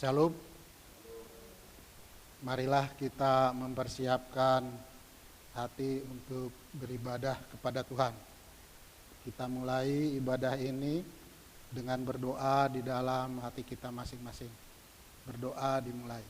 Shalom, marilah kita mempersiapkan hati untuk beribadah kepada Tuhan. Kita mulai ibadah ini dengan berdoa di dalam hati kita masing-masing. Berdoa dimulai.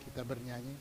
Kita bernyanyi.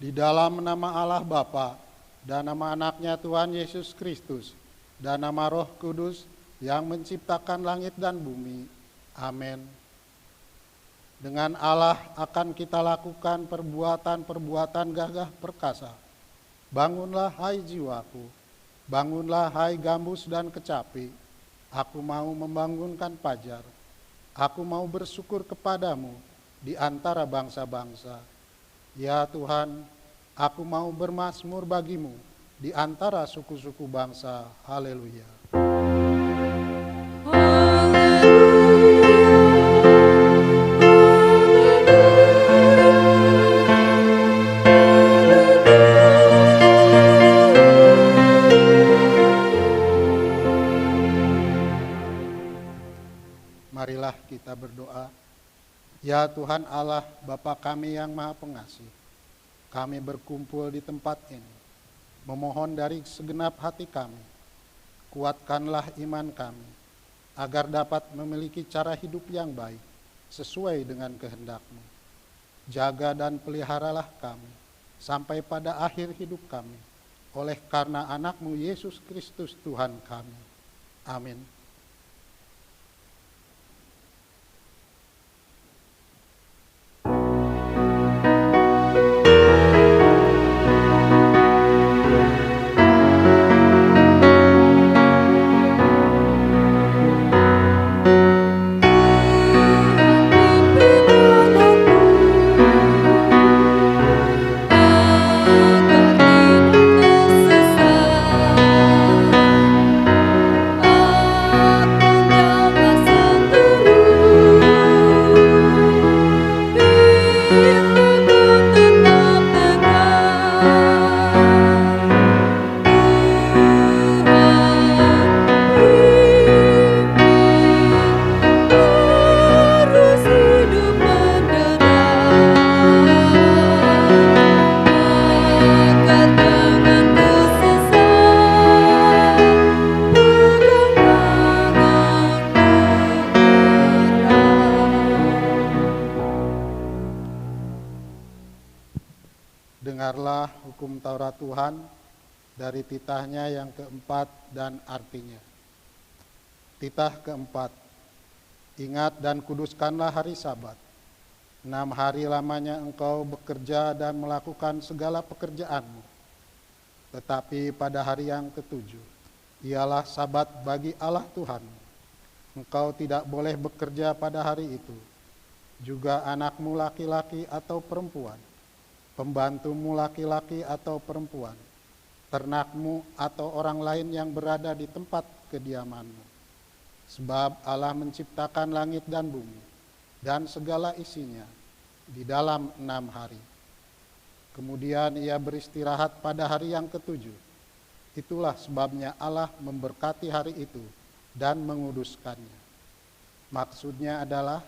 Di dalam nama Allah Bapa dan nama anaknya Tuhan Yesus Kristus dan nama Roh Kudus yang menciptakan langit dan bumi. Amin. Dengan Allah akan kita lakukan perbuatan-perbuatan gagah perkasa. Bangunlah hai jiwaku, bangunlah hai gambus dan kecapi. Aku mau membangunkan pajar. Aku mau bersyukur kepadamu di antara bangsa-bangsa. Ya Tuhan, aku mau bermazmur bagimu di antara suku-suku bangsa. Haleluya. Marilah kita berdoa. Ya Tuhan Allah, Bapa kami yang Maha Pengasih, kami berkumpul di tempat ini, memohon dari segenap hati kami, kuatkanlah iman kami, agar dapat memiliki cara hidup yang baik, sesuai dengan kehendak-Mu. Jaga dan peliharalah kami, sampai pada akhir hidup kami, oleh karena anak-Mu Yesus Kristus Tuhan kami. Amin. Dengarlah hukum Taurat Tuhan dari titahnya yang keempat dan artinya. Titah keempat, ingat dan kuduskanlah hari Sabat. 6 hari lamanya engkau bekerja dan melakukan segala pekerjaanmu. Tetapi pada hari yang ketujuh, ialah Sabat bagi Allah Tuhanmu. Engkau tidak boleh bekerja pada hari itu. Juga anakmu laki-laki atau perempuan, pembantumu laki-laki atau perempuan, ternakmu atau orang lain yang berada di tempat kediamanmu. Sebab Allah menciptakan langit dan bumi dan segala isinya di dalam 6 hari. Kemudian ia beristirahat pada hari yang ketujuh. Itulah sebabnya Allah memberkati hari itu dan menguduskannya. Maksudnya adalah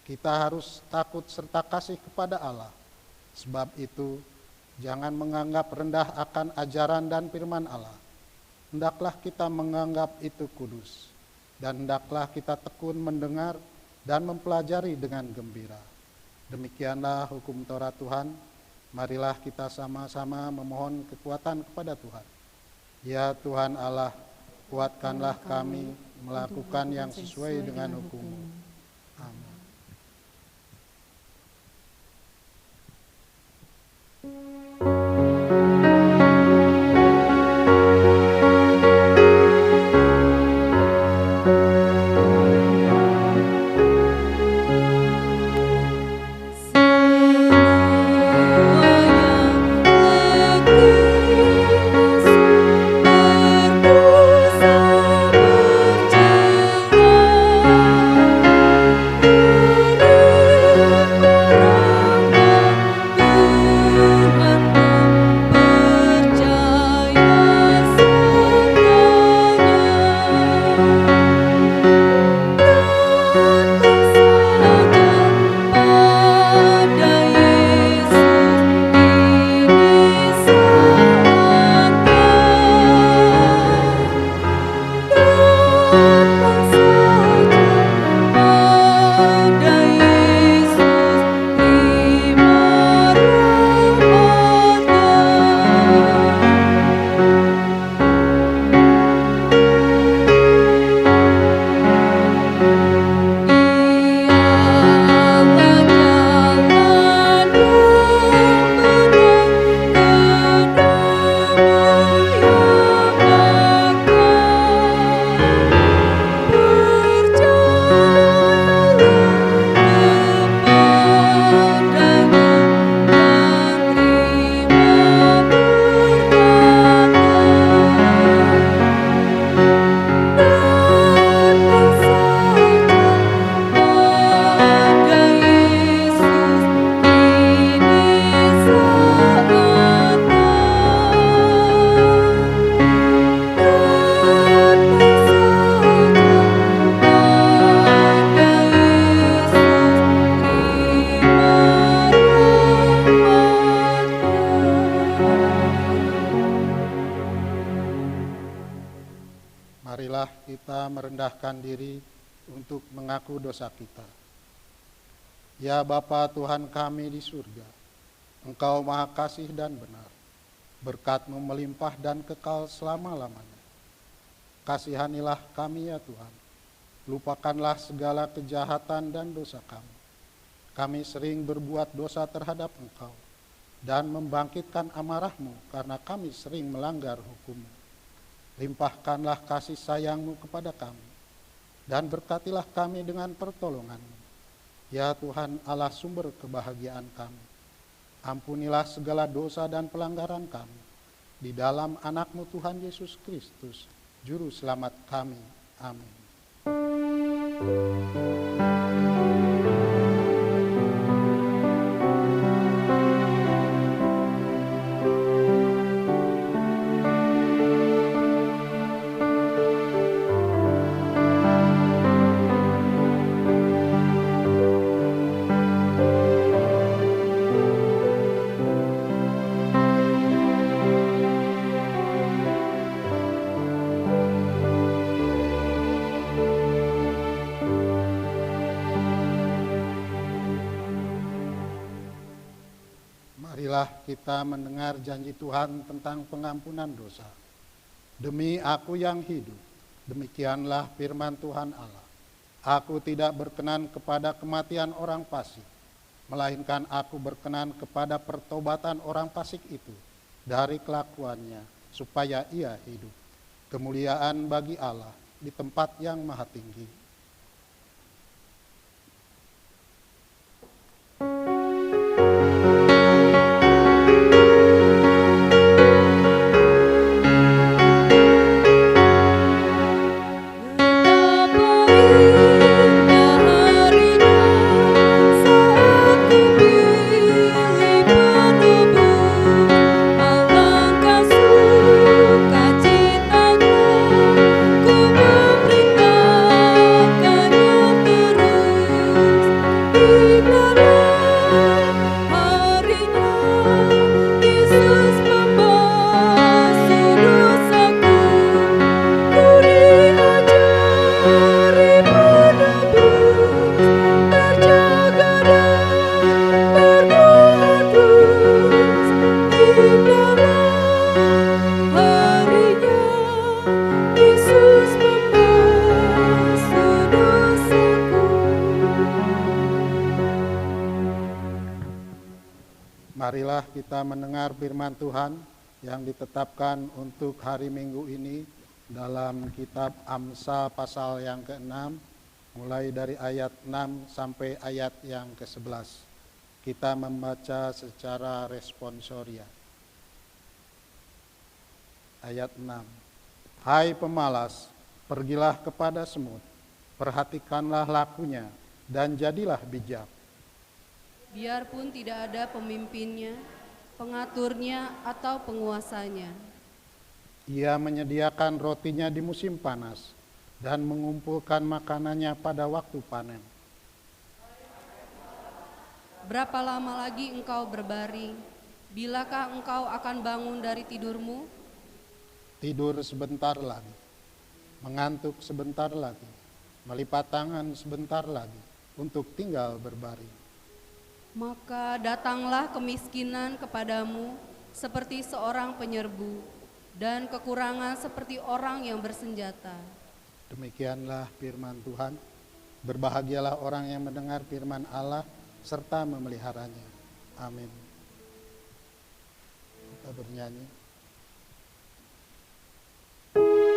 kita harus takut serta kasih kepada Allah. Sebab itu jangan menganggap rendah akan ajaran dan firman Allah. Hendaklah kita menganggap itu kudus. Dan hendaklah kita tekun mendengar dan mempelajari dengan gembira. Demikianlah hukum Taurat Tuhan. Marilah kita sama-sama memohon kekuatan kepada Tuhan. Ya Tuhan Allah, kuatkanlah kami melakukan yang sesuai dengan hukum-Mu. Amin. Marilah kita merendahkan diri untuk mengaku dosa kita. Ya Bapa Tuhan kami di surga, Engkau Maha Kasih dan benar. Berkat-Mu melimpah dan kekal selama-lamanya. Kasihanilah kami ya Tuhan. Lupakanlah segala kejahatan dan dosa kami. Kami sering berbuat dosa terhadap Engkau dan membangkitkan amarah-Mu karena kami sering melanggar hukum-Mu. Limpahkanlah kasih sayang-Mu kepada kami dan berkatilah kami dengan pertolongan-Mu. Ya Tuhan Allah sumber kebahagiaan kami. Ampunilah segala dosa dan pelanggaran kami. Di dalam anak-Mu Tuhan Yesus Kristus, Juru Selamat kami. Amin. Marilah kita mendengar janji Tuhan tentang pengampunan dosa. Demi aku yang hidup, demikianlah firman Tuhan Allah. Aku tidak berkenan kepada kematian orang fasik, melainkan aku berkenan kepada pertobatan orang fasik itu dari kelakuannya, supaya ia hidup. Kemuliaan bagi Allah di tempat yang maha tinggi. Marilah kita mendengar firman Tuhan yang ditetapkan untuk hari Minggu ini dalam kitab Amsal pasal yang ke-6, mulai dari ayat 6 sampai ayat yang ke-11. Kita membaca secara responsoria. Ayat 6. Hai pemalas, pergilah kepada semut, perhatikanlah lakunya, dan jadilah bijak. Biarpun tidak ada pemimpinnya, pengaturnya, atau penguasanya. Ia menyediakan rotinya di musim panas dan mengumpulkan makanannya pada waktu panen. Berapa lama lagi engkau berbaring? Bilakah engkau akan bangun dari tidurmu? Tidur sebentar lagi, mengantuk sebentar lagi, melipat tangan sebentar lagi untuk tinggal berbaring. Maka datanglah kemiskinan kepadamu seperti seorang penyerbu, dan kekurangan seperti orang yang bersenjata. Demikianlah firman Tuhan. Berbahagialah orang yang mendengar firman Allah serta memeliharanya. Amin. Kita bernyanyi. Ku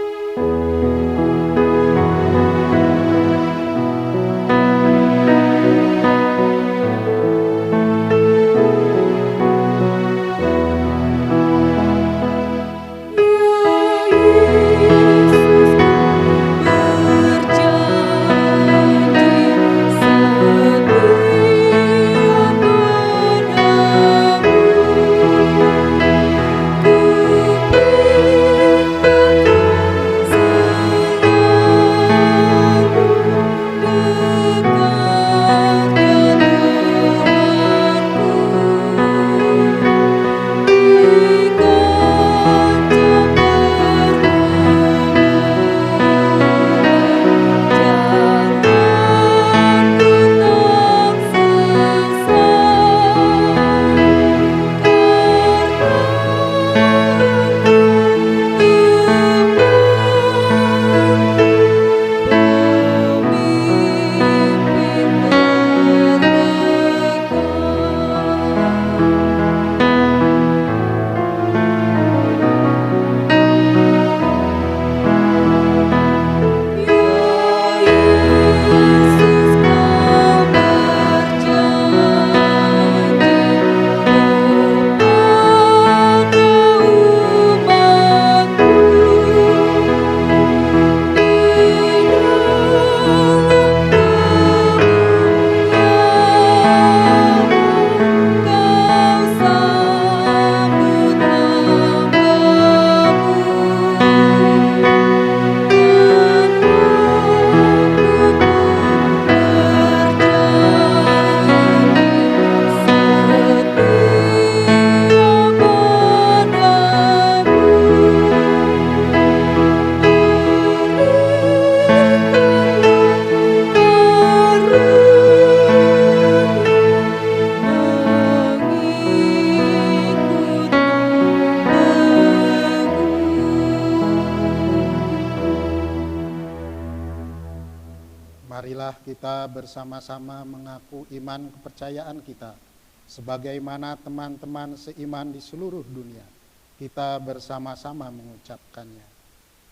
Marilah kita bersama-sama mengaku iman kepercayaan kita, sebagaimana teman-teman seiman di seluruh dunia. Kita bersama-sama mengucapkannya.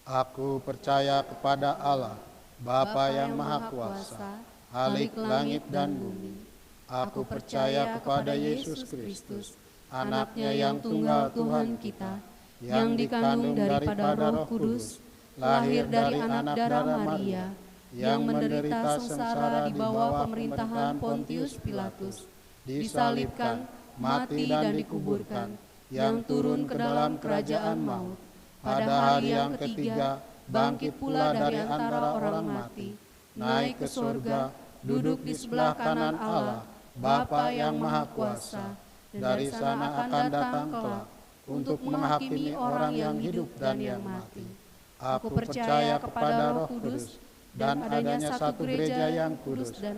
Aku percaya kepada Allah, Bapa yang Maha Kuasa, Khalik langit dan bumi. Aku percaya kepada Yesus Kristus, Anaknya yang tunggal Tuhan kita, yang dikandung daripada Roh Kudus, lahir dari anak darah Maria, yang menderita sengsara di bawah pemerintahan Pontius Pilatus, disalibkan, mati dan dikuburkan, yang turun ke dalam kerajaan maut. Pada hari yang ketiga, bangkit pula dari antara orang mati, naik ke surga, duduk di sebelah kanan Allah, Bapa yang Maha Kuasa. Dari sana akan datang kelak untuk menghakimi orang yang hidup dan yang mati. Aku percaya kepada Roh Kudus dan adanya satu gereja yang kudus, dan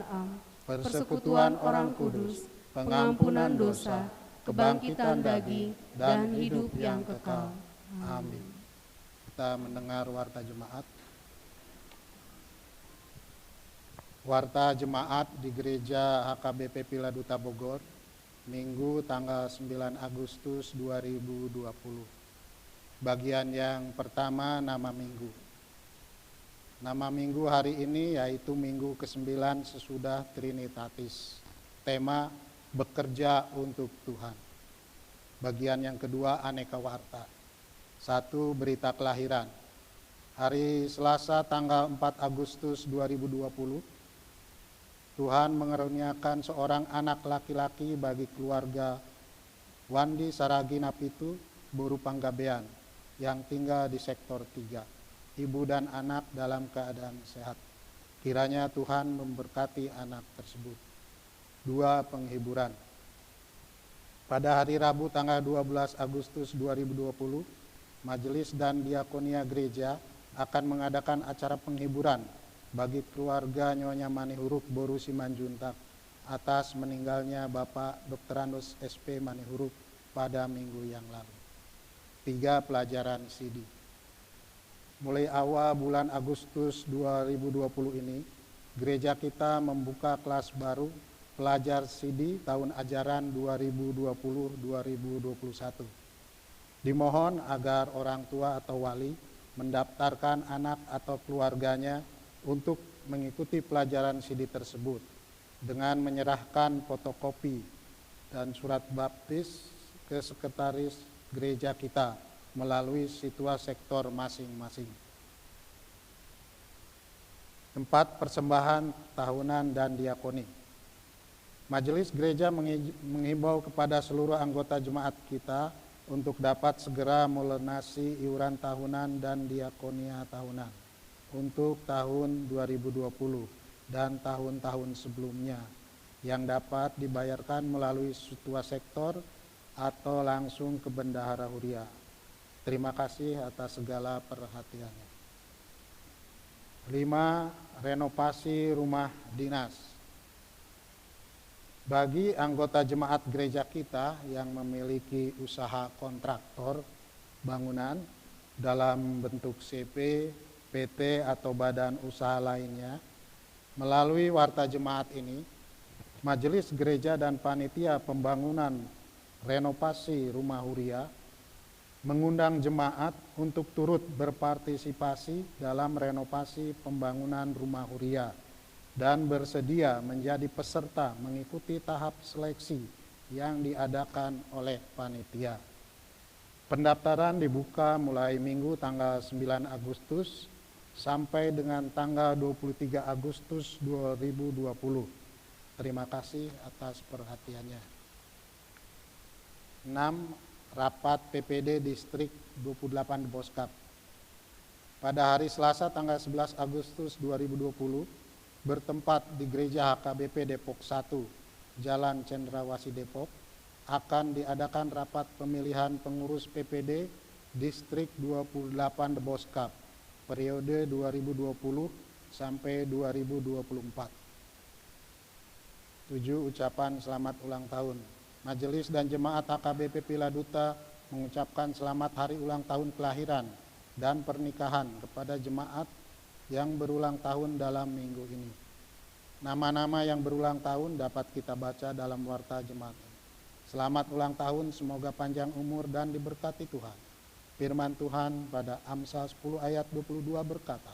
persekutuan orang kudus, pengampunan dosa, kebangkitan daging, dan hidup yang kekal. Amin. Kita mendengar warta jemaat. Warta jemaat di Gereja HKBP Piladuta Bogor, Minggu tanggal 9 Agustus 2020. Bagian yang pertama, nama minggu. Nama minggu hari ini yaitu minggu ke-9 sesudah Trinitatis. Tema bekerja untuk Tuhan. Bagian yang kedua, aneka warta. 1. Berita kelahiran. Hari Selasa tanggal 4 Agustus 2020, Tuhan mengaruniakan seorang anak laki-laki bagi keluarga Wandi Saragi Napitu Boru Panggabean yang tinggal di sektor 3. Ibu dan anak dalam keadaan sehat. Kiranya Tuhan memberkati anak tersebut. 2. Penghiburan. Pada hari Rabu tanggal 12 Agustus 2020, Majelis dan Diakonia Gereja akan mengadakan acara penghiburan bagi keluarga Nyonya Manihuruk Boru Simanjuntak atas meninggalnya Bapak Dr. Andos SP Manihuruk pada minggu yang lalu. 3. Pelajaran CD. Mulai awal bulan Agustus 2020 ini, gereja kita membuka kelas baru pelajar CD tahun ajaran 2020-2021. Dimohon agar orang tua atau wali mendaftarkan anak atau keluarganya untuk mengikuti pelajaran CD tersebut dengan menyerahkan fotokopi dan surat baptis ke sekretaris gereja kita melalui situs sektor masing-masing. 4. Persembahan tahunan dan diakoni. Majelis gereja menghimbau kepada seluruh anggota jemaat kita untuk dapat segera melunasi iuran tahunan dan diakonia tahunan untuk tahun 2020 dan tahun-tahun sebelumnya yang dapat dibayarkan melalui situs sektor atau langsung ke Bendahara Huria. Terima kasih atas segala perhatiannya. 5. Renovasi rumah dinas. Bagi anggota jemaat gereja kita yang memiliki usaha kontraktor bangunan dalam bentuk CP, PT atau badan usaha lainnya, melalui warta jemaat ini, Majelis Gereja dan Panitia Pembangunan Renovasi Rumah Huria mengundang jemaat untuk turut berpartisipasi dalam renovasi pembangunan Rumah Huria dan bersedia menjadi peserta mengikuti tahap seleksi yang diadakan oleh panitia. Pendaftaran dibuka mulai Minggu tanggal 9 Agustus sampai dengan tanggal 23 Agustus 2020. Terima kasih atas perhatiannya. 6. Rapat PPD Distrik 28 Boskap. Pada hari Selasa tanggal 11 Agustus 2020, bertempat di Gereja HKBP Depok 1, Jalan Cendrawasih Depok, akan diadakan rapat pemilihan pengurus PPD Distrik 28 Boskap periode 2020 sampai 2024. 7. Ucapan selamat ulang tahun. Majelis dan jemaat HKBP Piladuta mengucapkan selamat hari ulang tahun kelahiran dan pernikahan kepada jemaat yang berulang tahun dalam minggu ini. Nama-nama yang berulang tahun dapat kita baca dalam warta jemaat. Selamat ulang tahun, semoga panjang umur dan diberkati Tuhan. Firman Tuhan pada Amsal 10 ayat 22 berkata,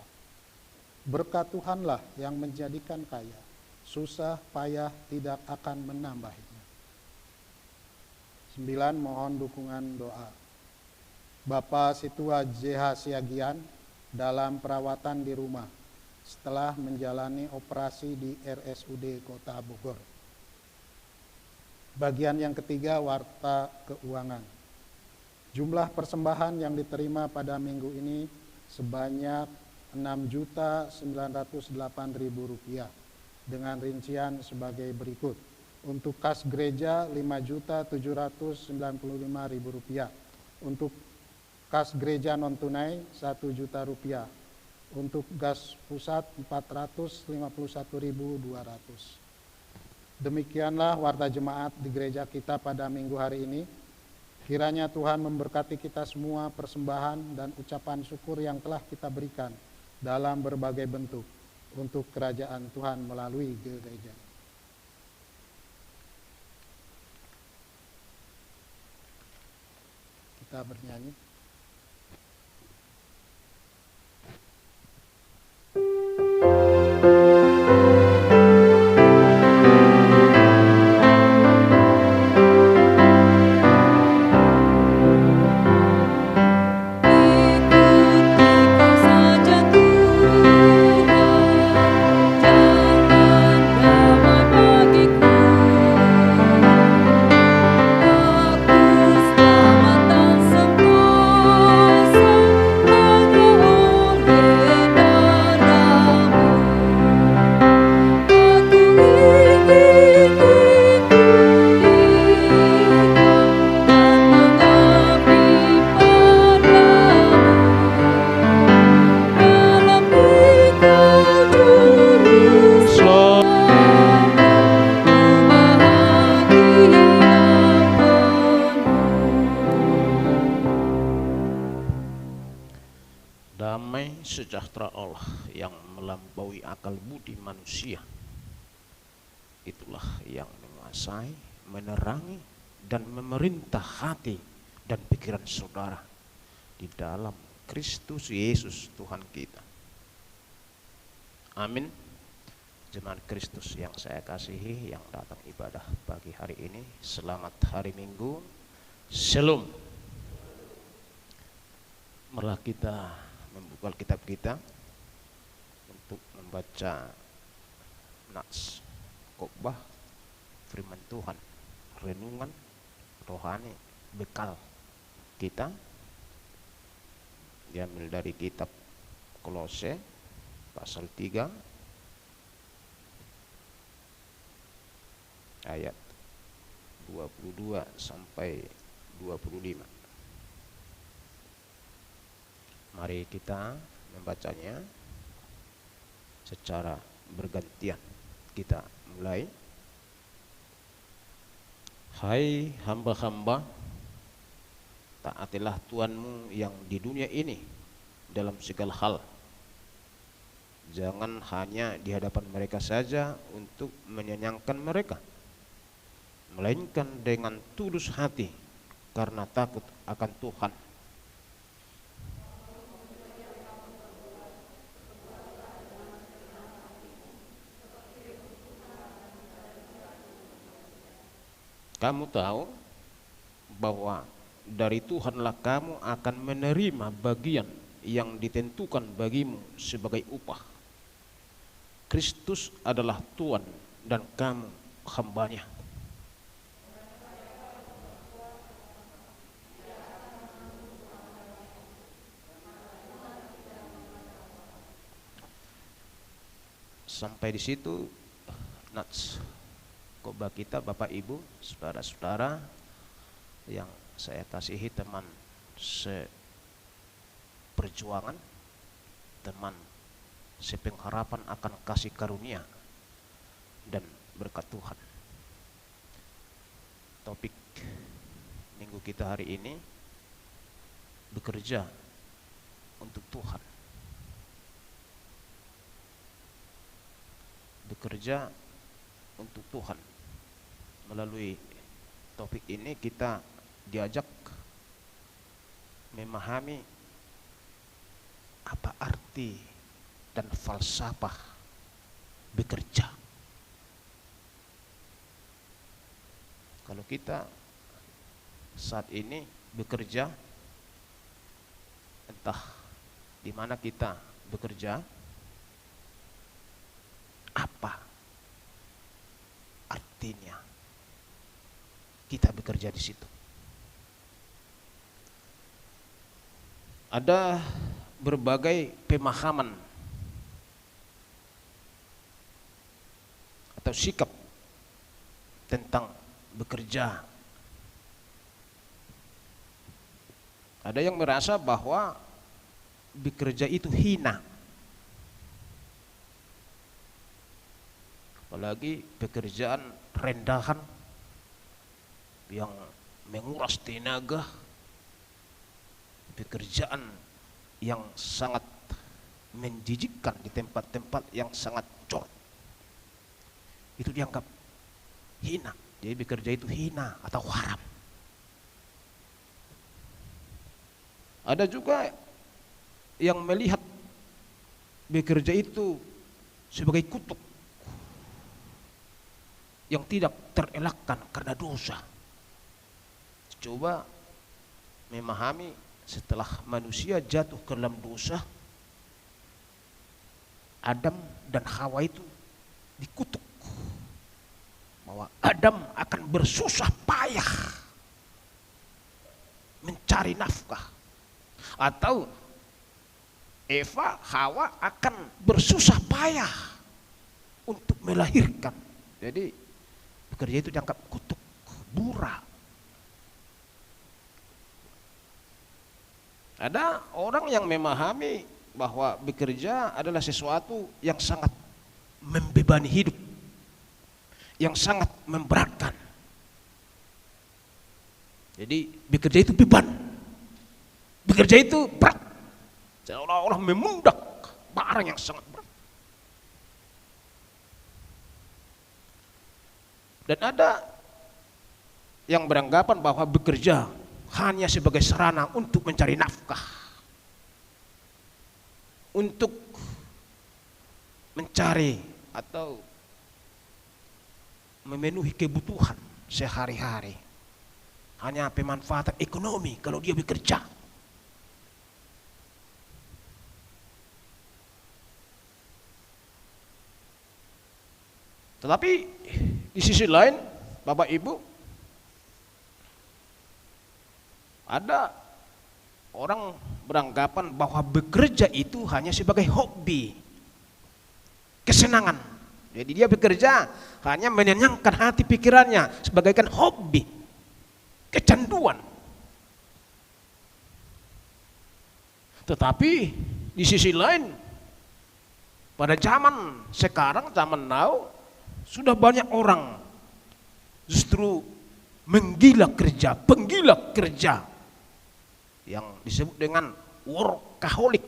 berkat Tuhanlah yang menjadikan kaya, susah payah tidak akan menambahinya. 9. Mohon dukungan doa. Bapak Situa JH Siagian dalam perawatan di rumah setelah menjalani operasi di RSUD Kota Bogor. Bagian yang ketiga, warta keuangan. Jumlah persembahan yang diterima pada minggu ini sebanyak Rp6.908.000 dengan rincian sebagai berikut. Untuk kas gereja Rp5.795.000, untuk kas gereja non tunai Rp1 juta, untuk gas pusat Rp451.200. Demikianlah warta jemaat di gereja kita pada minggu hari ini. Kiranya Tuhan memberkati kita semua persembahan dan ucapan syukur yang telah kita berikan dalam berbagai bentuk untuk kerajaan Tuhan melalui gereja. Kita bernyanyi. Damai sejahtera Allah yang melampaui akal budi manusia, itulah yang menguasai, menerangi, dan memerintah hati dan pikiran saudara di dalam Kristus Yesus Tuhan kita. Amin. Jemaat Kristus yang saya kasihi, yang datang ibadah pagi hari ini, selamat hari Minggu. Shalom. Marilah kita membuka kitab kita untuk membaca nats khotbah firman Tuhan, renungan rohani, bekal kita diambil dari kitab Kolose pasal 3 ayat 22 sampai 25. Mari kita membacanya secara bergantian. Kita mulai. Hai hamba-hamba, taatilah Tuhanmu yang di dunia ini dalam segala hal. Jangan hanya di hadapan mereka saja untuk menyenangkan mereka, melainkan dengan tulus hati karena takut akan Tuhan. Kamu tahu bahwa dari Tuhanlah kamu akan menerima bagian yang ditentukan bagimu sebagai upah. Kristus adalah Tuhan dan kamu hambanya. Sampai di situ nats khotbah kita, Bapak Ibu, saudara-saudara yang saya kasihi, teman seperjuangan, teman sepengharapan akan kasih karunia dan berkat Tuhan. Topik minggu kita hari ini, bekerja untuk Tuhan. bekerja untuk Tuhan. Melalui topik ini kita diajak memahami apa arti dan falsafah bekerja. Kalau kita saat ini bekerja, entah di mana kita bekerja, apa artinya kita bekerja di situ? Ada berbagai pemahaman atau sikap tentang bekerja. Ada yang merasa bahwa bekerja itu hina, apalagi pekerjaan rendahan yang menguras tenaga, pekerjaan yang sangat menjijikkan di tempat-tempat yang sangat jorok, itu dianggap hina. Jadi bekerja itu hina atau haram. Ada juga yang melihat bekerja itu sebagai kutuk yang tidak terelakkan karena dosa. Coba memahami, setelah manusia jatuh ke dalam dosa, Adam dan Hawa itu dikutuk bahwa Adam akan bersusah payah mencari nafkah, atau Eva, Hawa akan bersusah payah untuk melahirkan. Jadi bekerja itu dianggap kutuk, burak. Ada orang yang memahami bahwa bekerja adalah sesuatu yang sangat membebani hidup, yang sangat memberatkan. Jadi bekerja itu beban, bekerja itu berat, seolah-olah memundak barang yang sangat berat. Dan ada yang beranggapan bahwa bekerja hanya sebagai sarana untuk mencari nafkah, untuk mencari atau memenuhi kebutuhan sehari-hari, hanya pemanfaatan ekonomi kalau dia bekerja. Tetapi di sisi lain, Bapak Ibu, ada orang beranggapan bahwa bekerja itu hanya sebagai hobi, kesenangan. Jadi dia bekerja hanya menyenangkan hati pikirannya, sebagaikan hobi, kecanduan. Tetapi di sisi lain, pada zaman sekarang, zaman now, sudah banyak orang justru menggila kerja, penggila kerja, yang disebut dengan workaholic,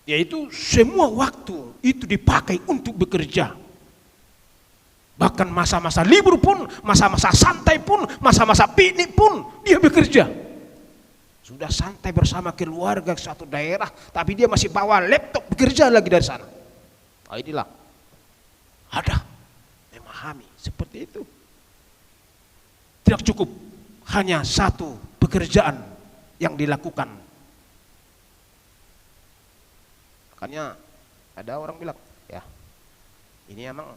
yaitu semua waktu itu dipakai untuk bekerja. Bahkan masa-masa libur pun, masa-masa santai pun, masa-masa piknik pun dia bekerja. Sudah santai bersama keluarga satu daerah, tapi dia masih bawa laptop bekerja lagi dari sana. Nah, inilah ada memahami seperti itu. Tidak cukup hanya satu pekerjaan yang dilakukan. Makanya ada orang bilang, ya ini emang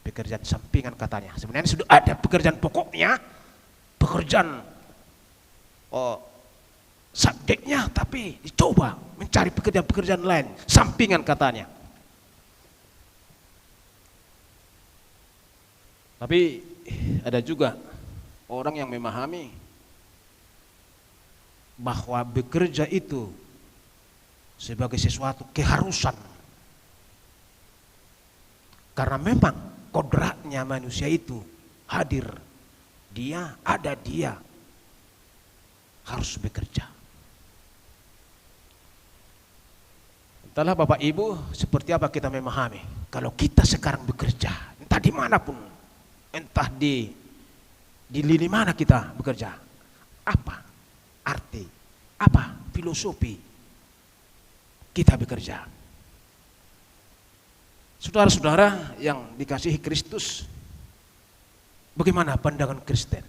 pekerjaan sampingan katanya. Sebenarnya sudah ada pekerjaan pokoknya, pekerjaan subjeknya, tapi dicoba mencari pekerjaan-pekerjaan lain, sampingan katanya. Tapi ada juga orang yang memahami bahwa bekerja itu sebagai sesuatu keharusan. Karena memang kodratnya manusia itu hadir. Dia harus bekerja. Entahlah Bapak Ibu seperti apa kita memahami. Kalau kita sekarang bekerja, entah dimanapun, entah di lini mana kita bekerja, apa arti, apa filosofi kita bekerja. Saudara-saudara yang dikasihi Kristus, bagaimana pandangan Kristen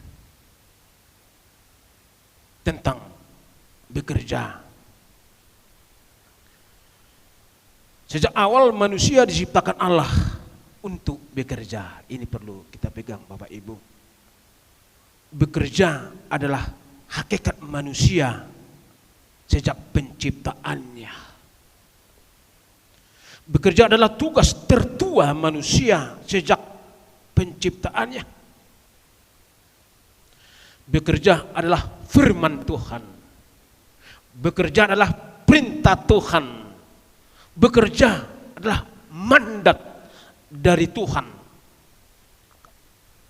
tentang bekerja? Sejak awal manusia diciptakan Allah untuk bekerja. Ini perlu kita pegang Bapak Ibu. Bekerja adalah hakikat manusia sejak penciptaannya. Bekerja adalah tugas tertua manusia sejak penciptaannya. Bekerja adalah firman Tuhan. Bekerja adalah perintah Tuhan. Bekerja adalah mandat dari Tuhan.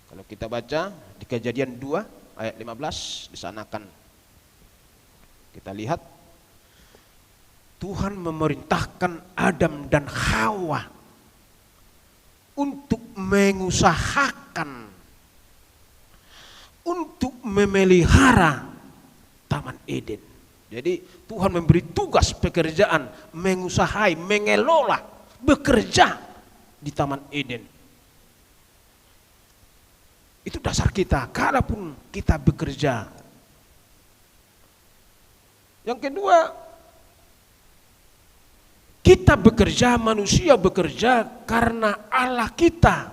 Kalau kita baca di Kejadian 2 ayat 15, di sana kan kita lihat Tuhan memerintahkan Adam dan Hawa untuk mengusahakan, untuk memelihara Taman Eden. Jadi Tuhan memberi tugas pekerjaan, mengusahai, mengelola, bekerja di Taman Eden. Itu dasar kita, kalaupun kita bekerja. Yang kedua, kita bekerja, manusia bekerja karena Allah kita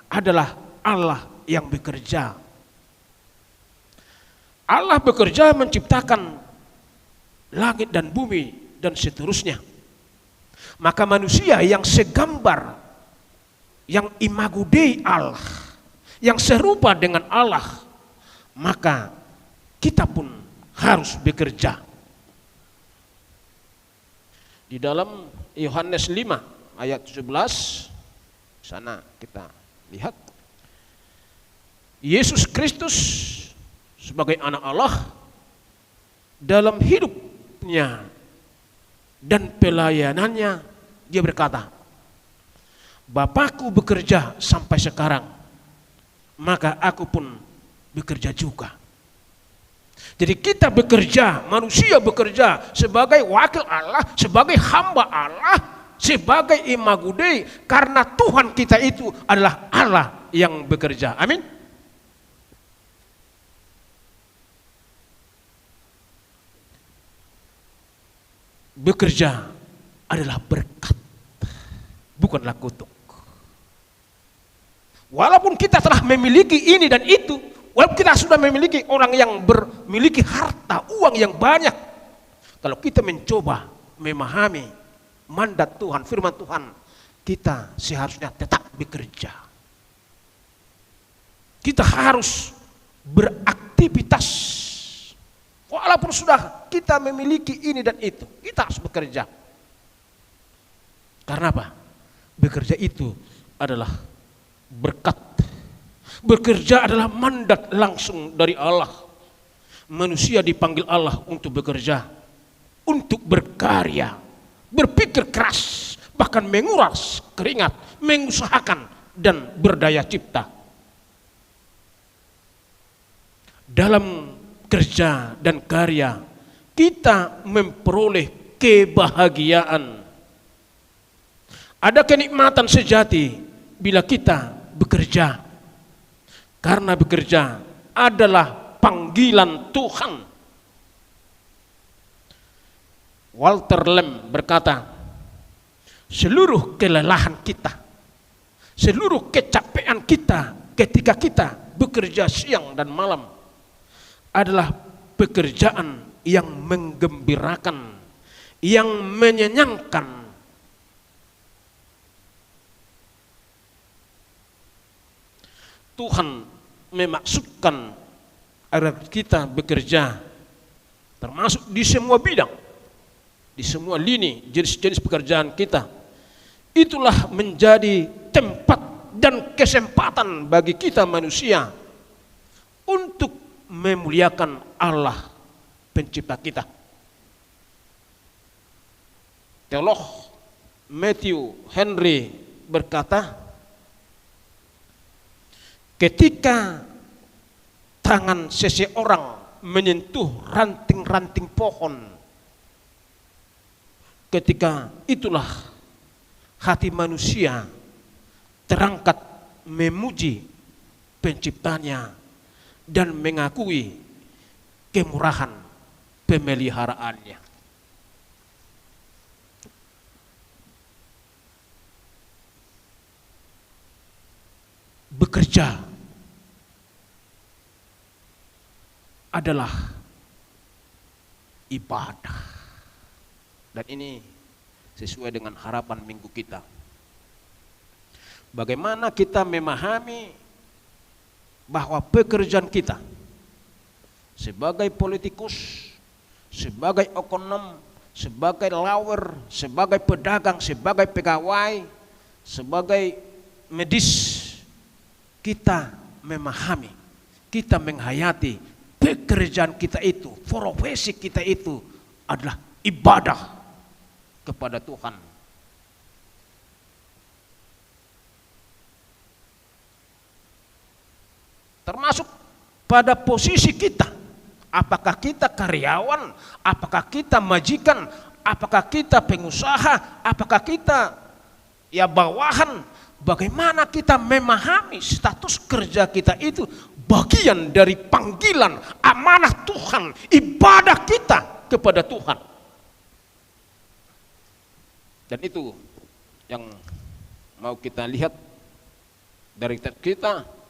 adalah Allah yang bekerja. Allah bekerja menciptakan langit dan bumi dan seterusnya. Maka manusia yang segambar, yang imago Dei Allah, yang serupa dengan Allah, maka kita pun harus bekerja. Di dalam Yohanes 5 ayat 17, sana kita lihat Yesus Kristus sebagai anak Allah dalam hidupnya dan pelayanannya, dia berkata, Bapakku bekerja sampai sekarang, maka aku pun bekerja juga. Jadi kita bekerja, manusia bekerja sebagai wakil Allah, sebagai hamba Allah, sebagai imago Dei, karena Tuhan kita itu adalah Allah yang bekerja. Amin. Bekerja adalah berkat, bukanlah kutuk. Walaupun kita telah memiliki ini dan itu, walaupun kita sudah memiliki orang yang memiliki harta, uang yang banyak, kalau kita mencoba memahami mandat Tuhan, firman Tuhan, kita seharusnya tetap bekerja. Kita harus beraktivitas. Walaupun sudah kita memiliki ini dan itu, kita harus bekerja. Karena apa? Bekerja itu adalah berkat. Bekerja adalah mandat langsung dari Allah. Manusia dipanggil Allah untuk bekerja, untuk berkarya, berpikir keras, bahkan menguras keringat, mengusahakan dan berdaya cipta. Dalam kerja dan karya kita memperoleh kebahagiaan. Ada kenikmatan sejati bila kita bekerja, karena bekerja adalah panggilan Tuhan. Walter Lem berkata, seluruh kelelahan kita, seluruh kecapean kita ketika kita bekerja siang dan malam adalah pekerjaan yang menggembirakan, yang menyenangkan. Tuhan memaksudkan agar kita bekerja termasuk di semua bidang, di semua lini, jenis-jenis pekerjaan kita. Itulah menjadi tempat dan kesempatan bagi kita manusia untuk memuliakan Allah pencipta kita. Teolog Matthew Henry berkata, ketika tangan seseorang menyentuh ranting-ranting pohon, ketika itulah hati manusia terangkat memuji penciptanya dan mengakui kemurahan pemeliharaannya. Bekerja adalah ibadah. Dan ini sesuai dengan harapan minggu kita. Bagaimana kita memahami bahwa pekerjaan kita sebagai politikus, sebagai ekonom, sebagai lawyer, sebagai pedagang, sebagai pegawai, sebagai medis, kita memahami, kita menghayati pekerjaan kita itu, profesi kita itu adalah ibadah kepada Tuhan. Termasuk pada posisi kita, apakah kita karyawan, apakah kita majikan, apakah kita pengusaha, apakah kita bawahan, bagaimana kita memahami status kerja kita itu bagian dari panggilan amanah Tuhan, ibadah kita kepada Tuhan. Dan itu yang mau kita lihat dari kita.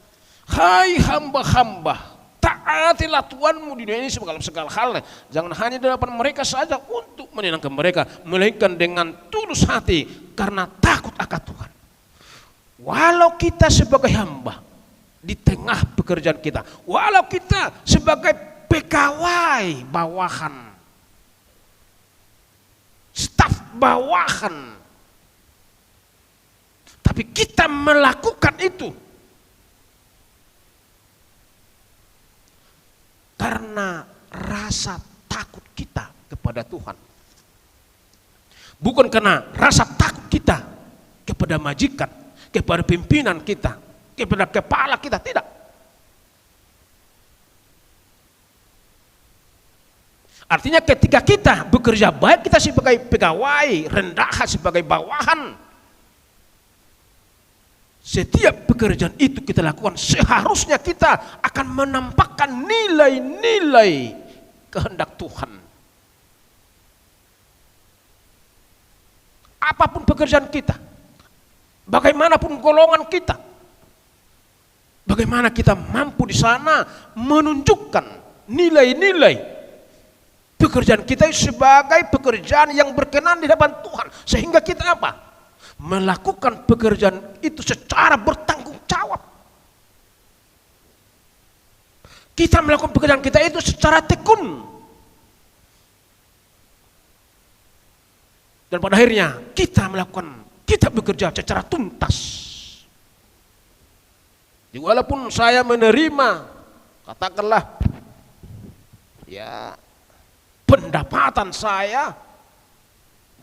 Hai hamba-hamba, taatilah Tuhanmu di dunia ini segala hal. Jangan hanya di hadapan mereka saja untuk menyenangkan mereka, melainkan dengan tulus hati karena takut akan Tuhan. Walau kita sebagai hamba di tengah pekerjaan kita, walau kita sebagai pegawai bawahan, staf bawahan, tapi kita melakukan itu karena rasa takut kita kepada Tuhan. Bukan karena rasa takut kita kepada majikan, kepada pimpinan kita, kepada kepala kita, tidak. Artinya ketika kita bekerja baik, kita sebagai pegawai, rendahan, sebagai bawahan, setiap pekerjaan itu kita lakukan, seharusnya kita akan menampakkan nilai-nilai kehendak Tuhan. Apapun pekerjaan kita, bagaimanapun golongan kita, bagaimana kita mampu di sana menunjukkan nilai-nilai pekerjaan kita sebagai pekerjaan yang berkenan di hadapan Tuhan, sehingga kita apa? Melakukan pekerjaan itu secara bertanggung jawab. Kita melakukan pekerjaan kita itu secara tekun. Dan pada akhirnya kita bekerja secara tuntas. Walaupun saya menerima, katakanlah pendapatan saya,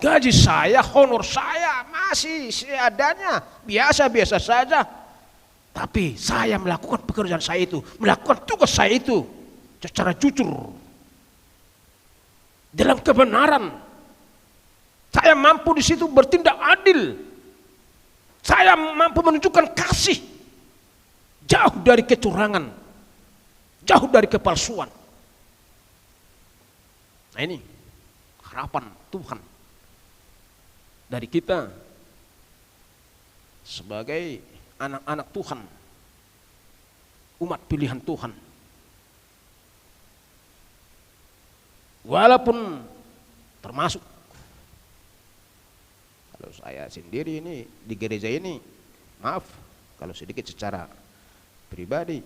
gaji saya, honor saya masih seadanya, biasa-biasa saja. Tapi saya melakukan pekerjaan saya itu, melakukan tugas saya itu secara jujur, dalam kebenaran. Saya mampu di situ bertindak adil. Saya mampu menunjukkan kasih, jauh dari kecurangan, jauh dari kepalsuan. Nah ini harapan Tuhan dari kita sebagai anak-anak Tuhan, umat pilihan Tuhan. Walaupun termasuk kalau saya sendiri ini di gereja ini, maaf kalau sedikit secara pribadi,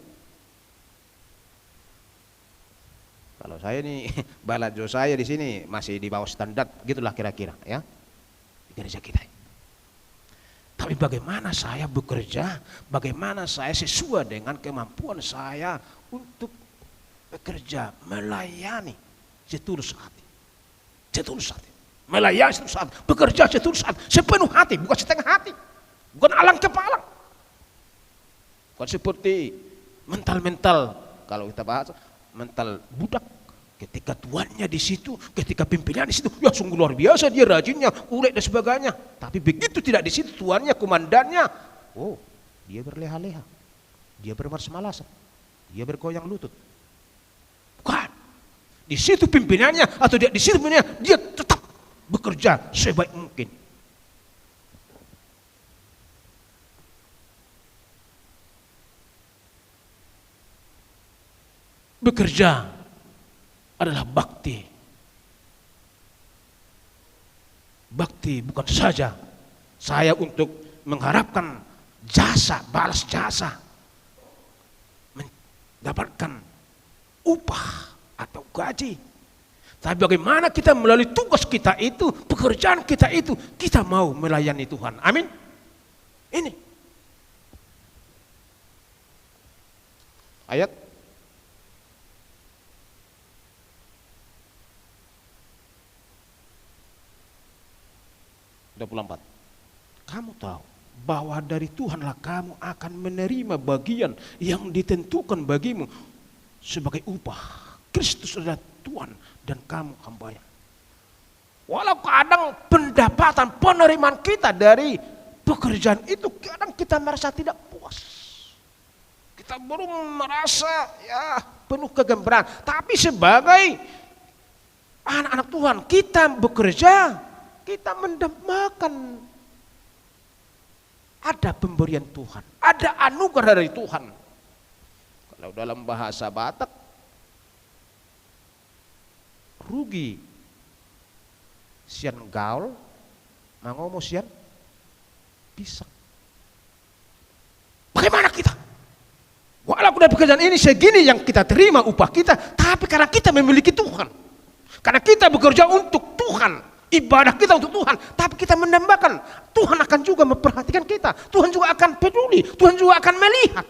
kalau saya ini balajo saya di sini masih di bawah standar, gitulah kira-kira ya. Gereja kita. Tapi bagaimana saya bekerja, bagaimana saya sesuai dengan kemampuan saya untuk bekerja, melayani setulus hati. Setulus hati. melayani seluruh saat, bekerja seluruh saat, sepenuh hati, bukan setengah hati, bukan alang kepala, bukan seperti mental kalau kita bahas mental budak. Ketika tuannya di situ, ketika pimpinannya di situ, ya sungguh luar biasa dia rajinnya, kulit dan sebagainya. Tapi begitu tidak di situ tuannya, komandannya, oh dia berleha-leha, dia bermalas-malasan, dia bergoyang lutut. Bukan. Di situ pimpinannya atau dia di situ pimpinannya, dia tetap bekerja sebaik mungkin. Bekerja adalah bakti. Bakti bukan saja saya untuk mengharapkan jasa, balas jasa, mendapatkan upah atau gaji. Tapi bagaimana kita melalui tugas kita itu, pekerjaan kita itu, kita mau melayani Tuhan. Amin. Ini ayat 24. Kamu tahu bahwa dari Tuhanlah kamu akan menerima bagian yang ditentukan bagimu sebagai upah. Kristus adalah Tuhan dan kamu hambanya. Walau kadang pendapatan penerimaan kita dari pekerjaan itu kadang kita merasa tidak puas. Kita baru merasa ya penuh kegembiraan. Tapi sebagai anak-anak Tuhan kita bekerja, kita mendambakan ada pemberian Tuhan, ada anugerah dari Tuhan. Kalau dalam bahasa Batak, rugi sian gaul, mangomo sian pisang. Bagaimana kita? Walaupun dari pekerjaan ini segini yang kita terima upah kita, tapi karena kita memiliki Tuhan, karena kita bekerja untuk Tuhan, ibadah kita untuk Tuhan, tapi kita mendambakan, Tuhan akan juga memperhatikan kita, Tuhan juga akan peduli, Tuhan juga akan melihat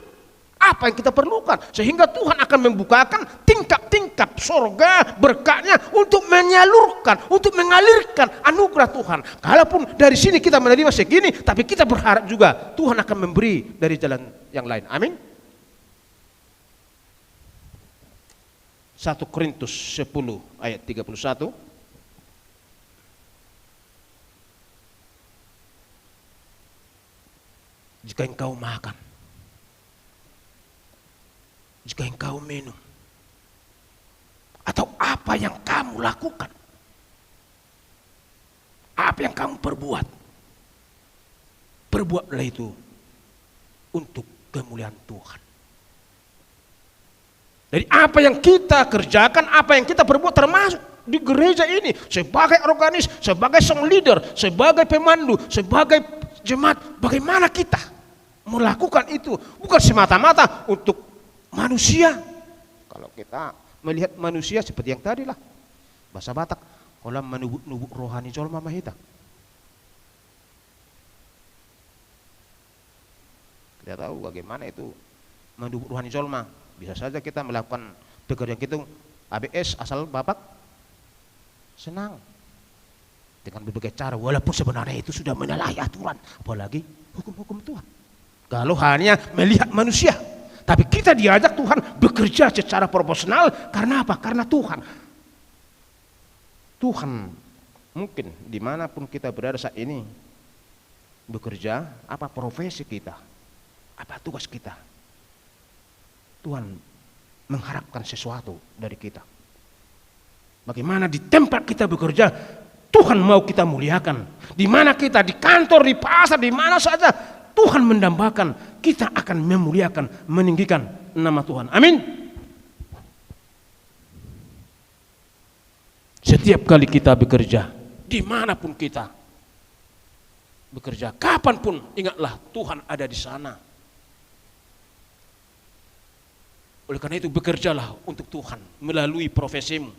apa yang kita perlukan, sehingga Tuhan akan membukakan tingkap-tingkap surga berkatnya untuk menyalurkan, untuk mengalirkan anugerah Tuhan. Kalaupun dari sini kita menerima segini, tapi kita berharap juga Tuhan akan memberi dari jalan yang lain. Amin. 1 Korintus 10 ayat 31. Jika engkau makan, jika engkau minum, atau apa yang kamu lakukan, apa yang kamu perbuat, perbuatlah itu untuk kemuliaan Tuhan. Dari apa yang kita kerjakan, apa yang kita perbuat, termasuk di gereja ini, sebagai organis, sebagai song leader, sebagai pemandu, sebagai jemaat, bagaimana kita melakukan itu, bukan semata-mata untuk manusia. Kalau kita melihat manusia seperti yang tadi lah, bahasa Batak, kolam menubuk-nubuk rohani jolma mahita. Kita tahu bagaimana itu menubuk rohani jolma. Bisa saja kita melakukan pekerjaan kita ABS asal Bapak senang dengan berbagai cara, walaupun sebenarnya itu sudah menyalahi aturan, apalagi hukum-hukum Tuhan. Kalau hanya melihat manusia, tapi kita diajak Tuhan bekerja secara proporsional. Karena apa? Karena Tuhan mungkin dimanapun kita berada saat ini bekerja, apa profesi kita, apa tugas kita, Tuhan mengharapkan sesuatu dari kita. Bagaimana di tempat kita bekerja, Tuhan mau kita muliakan. Di mana kita, di kantor, di pasar, di mana saja, Tuhan mendambakan, kita akan memuliakan, meninggikan nama Tuhan. Amin. Setiap kali kita bekerja, dimanapun kita bekerja, kapanpun, ingatlah Tuhan ada di sana. Oleh karena itu bekerjalah untuk Tuhan melalui profesimu.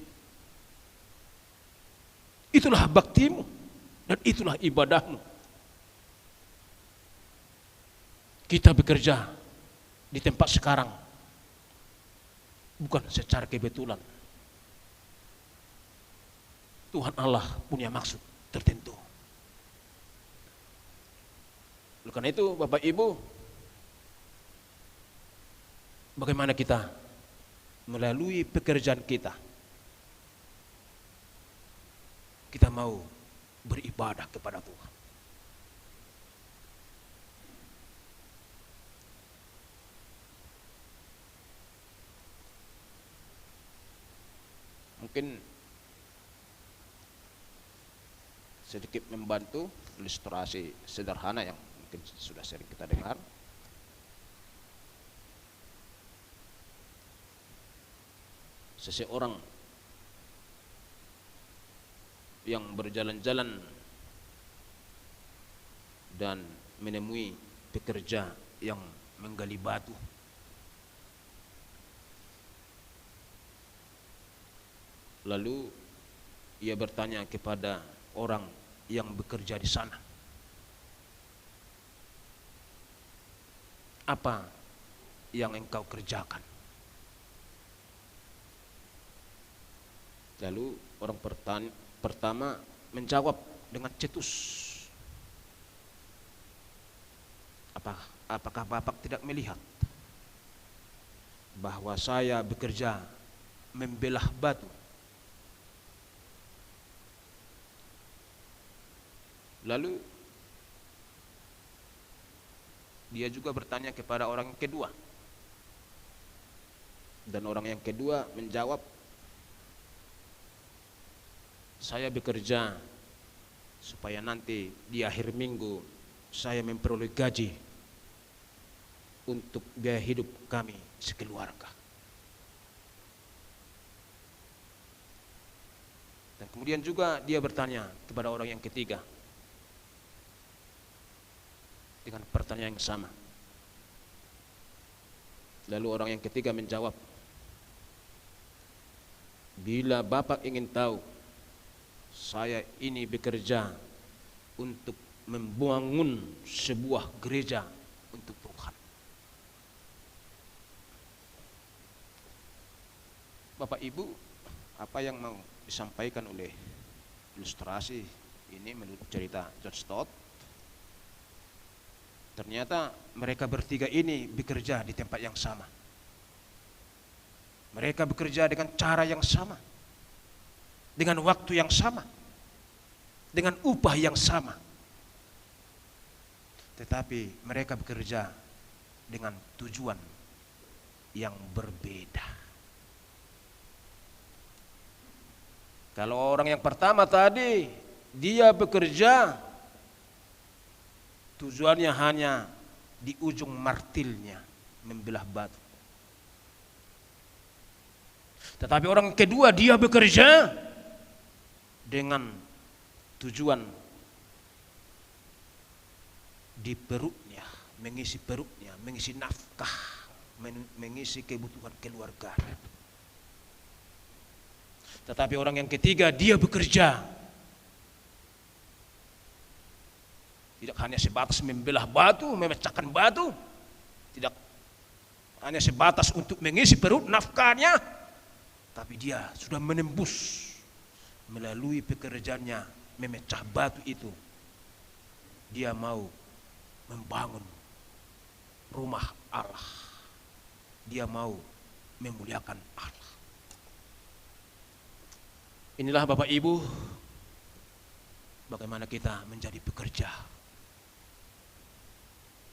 Itulah baktimu dan itulah ibadahmu. Kita bekerja di tempat sekarang bukan secara kebetulan. Tuhan Allah punya maksud tertentu. Oleh karena itu Bapak Ibu, bagaimana kita melalui pekerjaan kita mau beribadah kepada Tuhan. Mungkin sedikit membantu ilustrasi sederhana yang mungkin sudah sering kita dengar. Seseorang yang berjalan-jalan dan menemui pekerja yang menggali batu. Lalu ia bertanya kepada orang yang bekerja di sana, apa yang engkau kerjakan? Lalu orang pertama menjawab dengan cetus, apakah Bapak tidak melihat bahwa saya bekerja membelah batu? Lalu dia juga bertanya kepada orang yang kedua, dan orang yang kedua menjawab, saya bekerja supaya nanti di akhir minggu saya memperoleh gaji untuk biaya hidup kami sekeluarga. Dan kemudian juga dia bertanya kepada orang yang ketiga dengan pertanyaan yang sama. Lalu orang yang ketiga menjawab, bila Bapak ingin tahu, saya ini bekerja untuk membangun sebuah gereja untuk Tuhan. Bapak Ibu, apa yang mau disampaikan oleh ilustrasi ini menurut cerita John Stott? Ternyata mereka bertiga ini bekerja di tempat yang sama. Mereka bekerja dengan cara yang sama, dengan waktu yang sama, dengan upah yang sama. Tetapi mereka bekerja dengan tujuan yang berbeda. Kalau orang yang pertama tadi, dia bekerja tujuannya hanya di ujung martilnya membelah batu. Tetapi orang kedua dia bekerja dengan tujuan di perutnya, mengisi nafkah, mengisi kebutuhan keluarga. Tetapi orang yang ketiga dia bekerja tidak hanya sebatas membelah batu, memecahkan batu, tidak hanya sebatas untuk mengisi perut nafkahnya, tapi dia sudah menembus melalui pekerjaannya memecah batu itu. Dia mau membangun rumah Allah. Dia mau memuliakan Allah. Inilah Bapak Ibu, bagaimana kita menjadi pekerja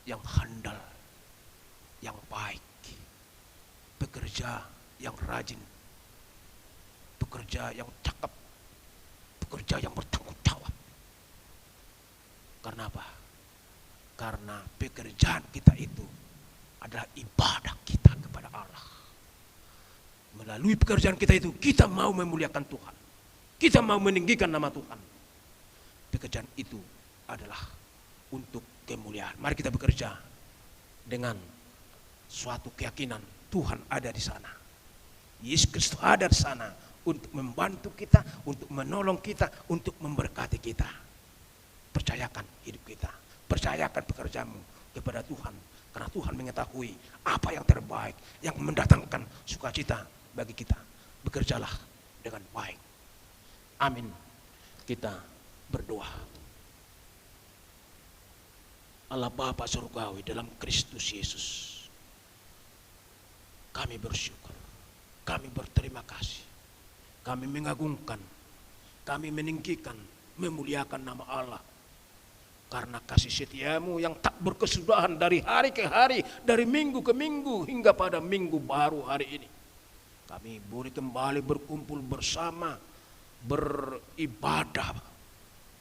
yang handal, yang baik, pekerja yang rajin, pekerja yang cakap, pekerja yang bertanggung jawab. Karena apa? Karena pekerjaan kita itu adalah ibadah kita kepada Allah. Melalui pekerjaan kita itu, kita mau memuliakan Tuhan. Kita mau meninggikan nama Tuhan. Pekerjaan itu adalah untuk kemuliaan. Mari kita bekerja dengan suatu keyakinan Tuhan ada di sana. Yesus Kristus ada di sana untuk membantu kita, untuk menolong kita, untuk memberkati kita. Percayakan hidup kita, percayakan pekerjaanmu kepada Tuhan, karena Tuhan mengetahui apa yang terbaik, yang mendatangkan sukacita bagi kita. Bekerjalah dengan baik. Amin. Kita berdoa. Allah Bapa Surgawi dalam Kristus Yesus, kami bersyukur, kami berterima kasih, kami mengagungkan, kami meninggikan, memuliakan nama Allah. Karena kasih setiamu yang tak berkesudahan dari hari ke hari, dari minggu ke minggu, hingga pada minggu baru hari ini. Kami boleh kembali berkumpul bersama, beribadah,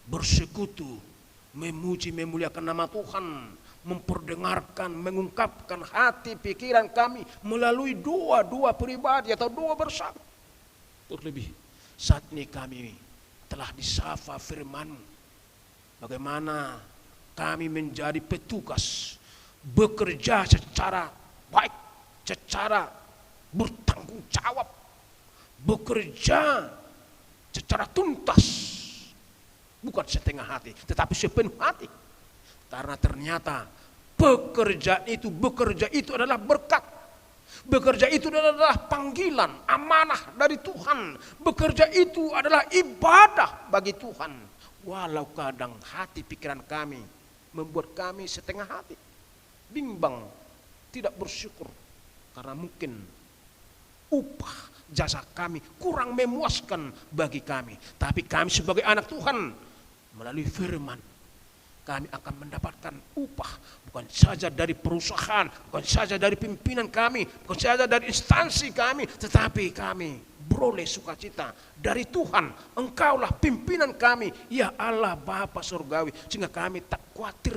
bersekutu, memuji, memuliakan nama Tuhan, memperdengarkan, mengungkapkan hati pikiran kami melalui doa-doa pribadi atau doa bersama. Terlebih saat ini kami telah disapa firman-Mu. Bagaimana kami menjadi petugas, bekerja secara baik, secara bertanggung jawab, bekerja secara tuntas, bukan setengah hati, tetapi sepenuh hati. Karena ternyata bekerja itu adalah berkat. Bekerja itu adalah panggilan, amanah dari Tuhan. Bekerja itu adalah ibadah bagi Tuhan. Walau kadang hati pikiran kami membuat kami setengah hati, bimbang, tidak bersyukur. Karena mungkin upah jasa kami kurang memuaskan bagi kami. Tapi kami sebagai anak Tuhan, melalui firman, kami akan mendapatkan upah. Bukan saja dari perusahaan, bukan saja dari pimpinan kami, bukan saja dari instansi kami, tetapi kami beroleh sukacita dari Tuhan. Engkaulah pimpinan kami, ya Allah Bapa Surgawi, sehingga kami tak khawatir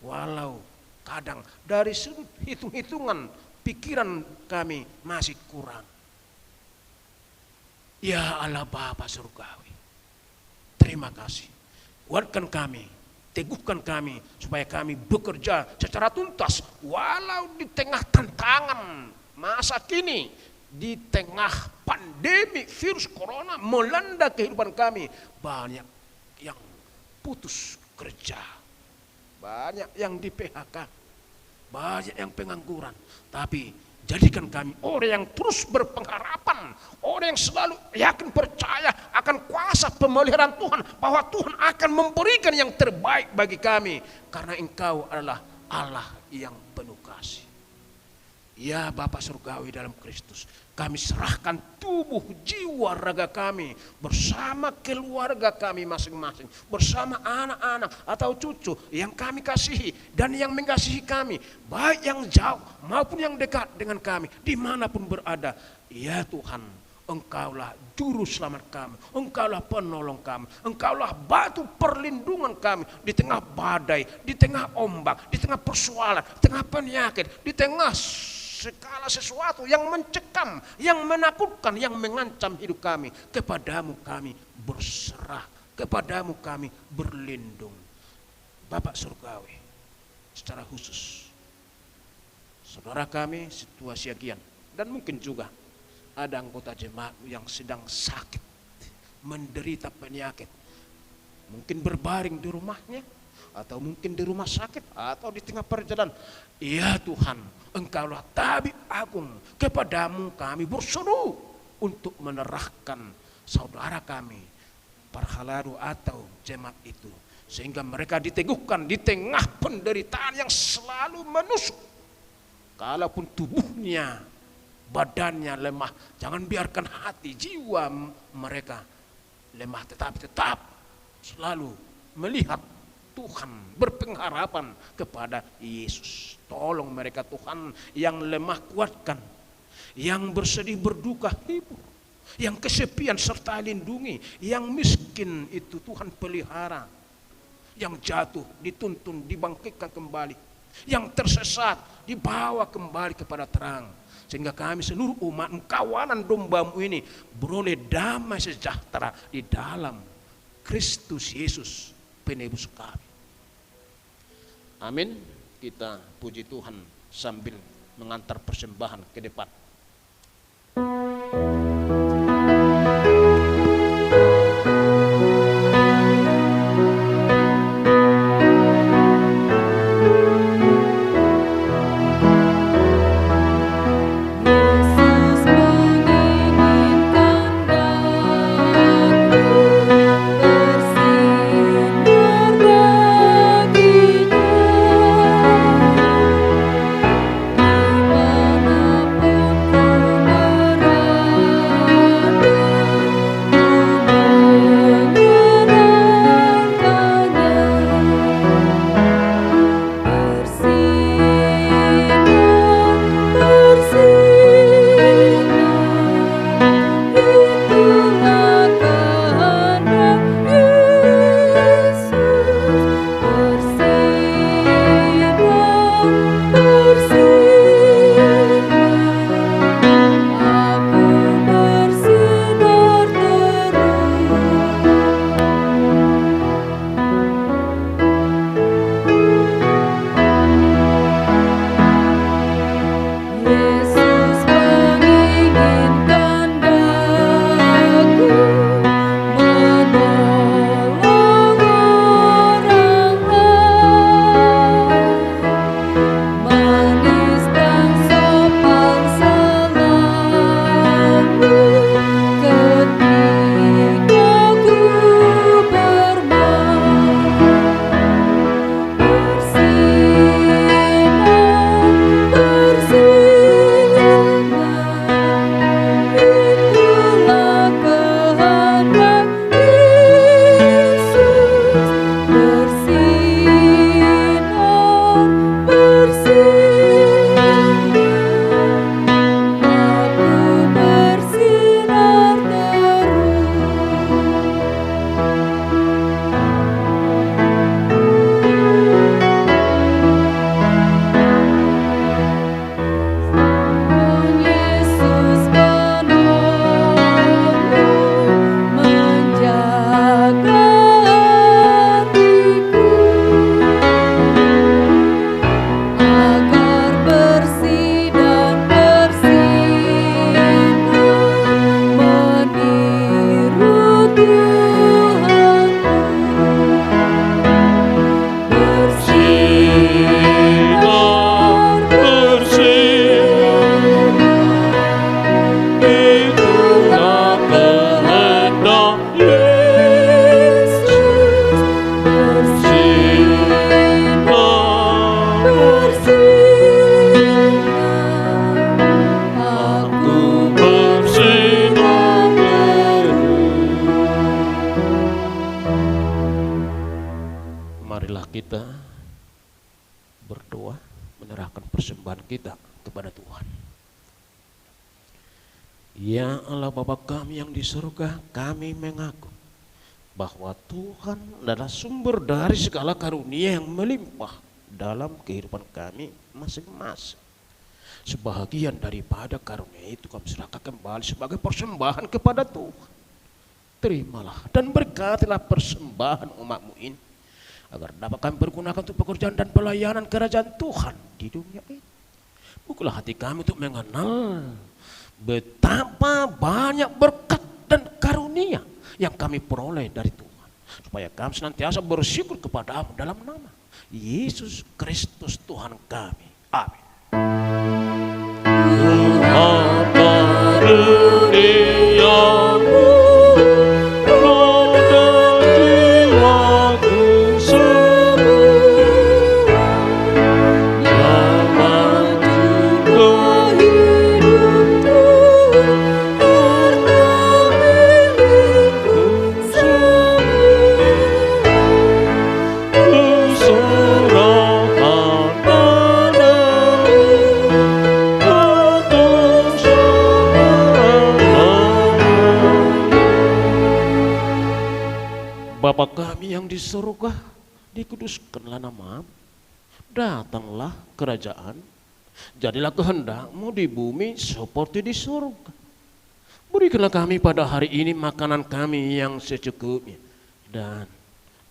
walau kadang dari sudut hitung-hitungan pikiran kami masih kurang. Ya Allah Bapa Surgawi, terima kasih. Kuatkan kami, teguhkan kami supaya kami bekerja secara tuntas walau di tengah tantangan masa kini, di tengah pandemi virus corona melanda kehidupan kami. Banyak yang putus kerja, banyak yang di PHK, banyak yang pengangguran. Tapi jadikan kami orang yang terus berpengharapan, orang yang selalu yakin percaya akan kuasa pemeliharaan Tuhan, bahwa Tuhan akan memberikan yang terbaik bagi kami, karena Engkau adalah Allah yang penuh kasih. Ya Bapa Surgawi dalam Kristus, kami serahkan tubuh, jiwa, raga kami bersama keluarga kami masing-masing, bersama anak-anak atau cucu yang kami kasihi dan yang mengasihi kami, baik yang jauh maupun yang dekat dengan kami, dimanapun berada. Ya Tuhan, Engkaulah juru selamat kami, Engkaulah penolong kami, Engkaulah batu perlindungan kami di tengah badai, di tengah ombak, di tengah persoalan, di tengah penyakit, di tengah segala sesuatu yang mencekam, yang menakutkan, yang mengancam hidup kami. Kepadamu kami berserah, kepadamu kami berlindung. Bapak Surgawi, secara khusus saudara kami situasi agian, dan mungkin juga ada anggota jemaat yang sedang sakit, menderita penyakit, mungkin berbaring di rumahnya, atau mungkin di rumah sakit, atau di tengah perjalanan. Ya Tuhan, Engkaulah tabib agung, kepadamu kami berseru untuk menerahkan saudara kami, para haladu atau jemaat itu, sehingga mereka diteguhkan di tengah penderitaan yang selalu menusuk. Kalaupun tubuhnya, badannya lemah, jangan biarkan hati, jiwa mereka lemah, tetapi tetap selalu melihat Tuhan, berpengharapan kepada Yesus. Tolong mereka Tuhan, yang lemah kuatkan, yang bersedih berduka hibur, yang kesepian serta lindungi, yang miskin itu Tuhan pelihara, yang jatuh dituntun dibangkitkan kembali, yang tersesat dibawa kembali kepada terang, sehingga kami seluruh umat kawanan domba-Mu ini beroleh damai sejahtera di dalam Kristus Yesus penebus kami. Amin. Kita puji Tuhan sambil mengantar persembahan ke depan. Yesus menginginkan daku kita berdoa, menyerahkan persembahan kita kepada Tuhan. Ya Allah Bapa kami yang di surga, kami mengaku bahwa Tuhan adalah sumber dari segala karunia yang melimpah dalam kehidupan kami masing-masing. Sebahagian daripada karunia itu kami serahkan kembali sebagai persembahan kepada Tuhan. Terimalah dan berkatilah persembahan umat-Mu ini, agar dapat kami pergunakan untuk pekerjaan dan pelayanan kerajaan Tuhan di dunia ini. Bukalah hati kami untuk mengenal betapa banyak berkat dan karunia yang kami peroleh dari Tuhan, supaya kami senantiasa bersyukur kepada-Mu dalam nama Yesus Kristus Tuhan kami. Amin. Bapa kami yang di surga, dikuduskanlah nama-Mu, datanglah kerajaan, jadilah kehendak-Mu di bumi seperti di surga. Berikanlah kami pada hari ini makanan kami yang secukupnya, dan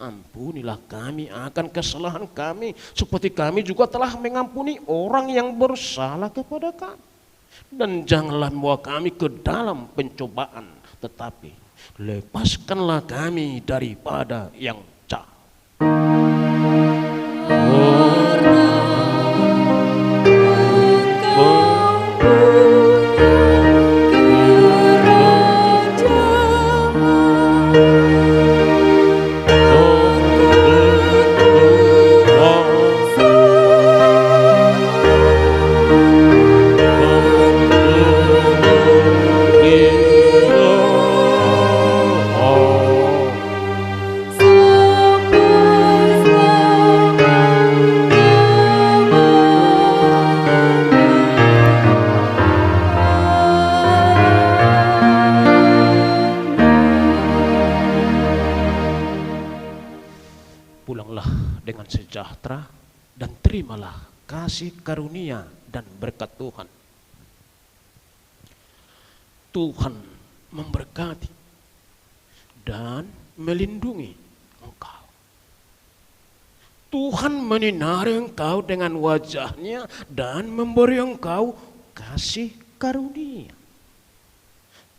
ampunilah kami akan kesalahan kami, seperti kami juga telah mengampuni orang yang bersalah kepada kami. Dan janganlah membawa kami ke dalam pencobaan, tetapi lepaskanlah kami daripada yang jahat. Pulanglah dengan sejahtera dan terimalah kasih karunia dan berkat Tuhan. Tuhan memberkati dan melindungi engkau. Tuhan menyinari engkau dengan wajah-Nya dan memberi engkau kasih karunia.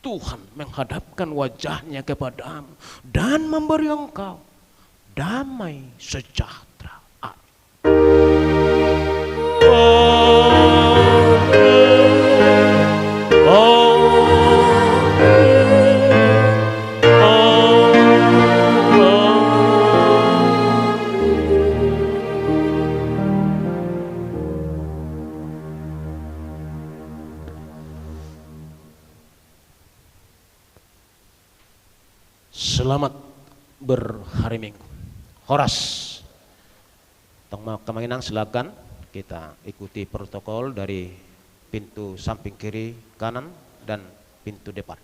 Tuhan menghadapkan wajah-Nya kepadamu dan memberi engkau damai sejahtera. Selamat berhari Minggu. Horas, Kemanginang silakan kita ikuti protokol dari pintu samping kiri kanan dan pintu depan.